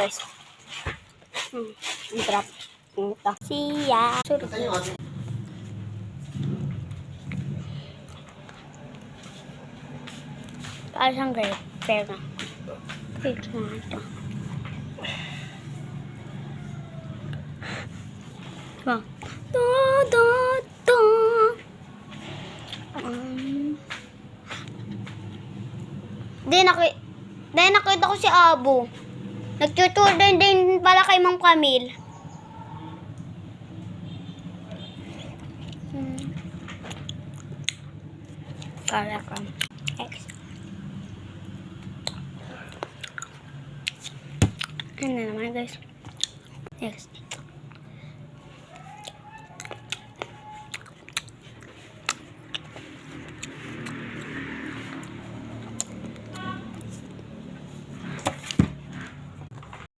guys. Ang trap. Ito. Siya. Para siyang grape. Pero na. Grape na ito. Diba? Dahil nakita ko si Abo. Nag-tutor din pala kay Ma'am Camille. Kala ko. Next. Ano naman guys? Next.